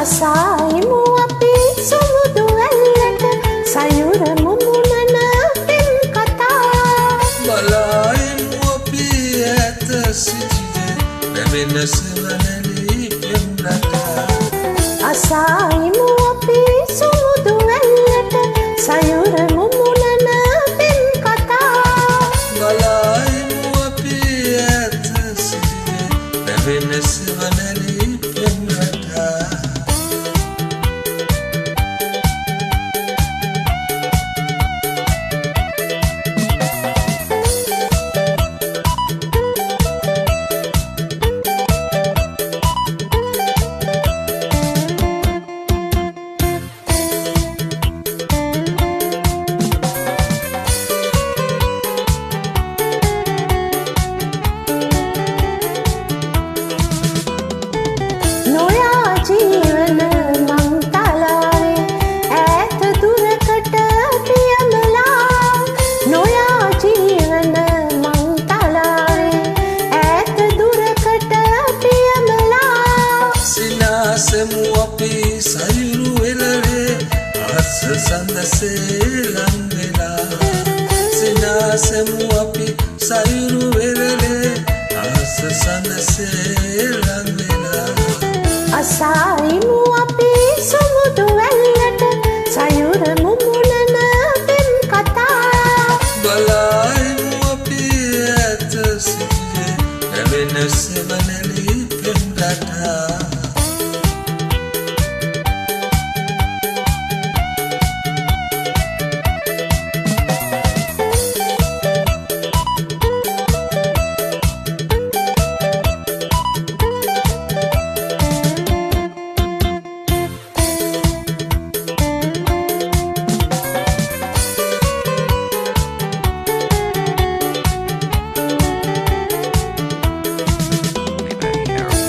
අසායිමු අපි සුමුදු ඇල්ලට සයුර මුමුණන පෙම් කතා බලයිමු අපි ඇත සිටින පැවෙන සෙවණැලි පෙම් රටා අසායිමු අපි සුමුදු ඇල්ලට සයුර මුමුණන පෙම් කතා බලයිමු අපි ඇත සිටින පැවෙන සෙවණැලි පෙම් රටා සයුරු වෙලවේ අහස සඳසේ ලං වෙලා සිනාසෙමු අපි සයුරු වෙලවේ අහස සඳසේ ලං වෙලා අසායිමු අපි සුමුදු ඇල්ලට සයුර මුමුණන පෙම් කතා බලයිමු අපි ඇත සිටින පැවෙන සෙවණැලි පෙම් රටා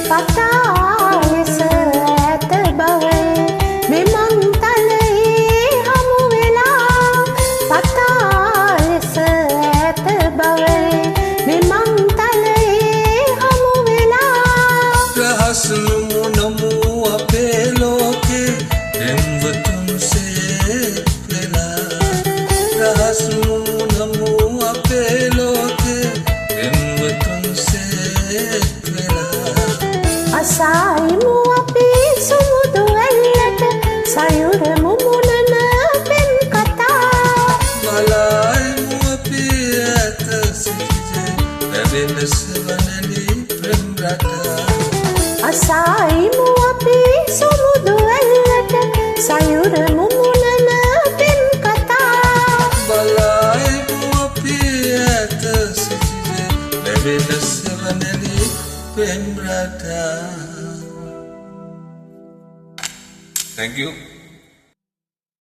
කතා ලෙස ඇත බවේ මෙමන් තලයේ හමු වෙලා කතා ලෙස ඇත බවේ මෙමන් තලයේ හමු වෙලා රහස් නුමුණමු අපේ ලෝකේ දෙම්වතුන් සේක් වෙලා රහස් නුමුණමු අපේ ලෝකේ දෙම්වතුන් සේක් අසායිමු අපි සුමුදු ඇල්ලට සයුර මුමුණන පෙම් කතා බලයිමු අපි ඇත සිටින පැවෙන සෙවණැලි පෙම් රටා අසායිමු අපි සුමුදු ඇල්ලට සයුර මුමුණන පෙම් කතා බලයිමු අපි ඇත සිටින පැවෙන සෙවණැලි පෙම් රටා. Thank you.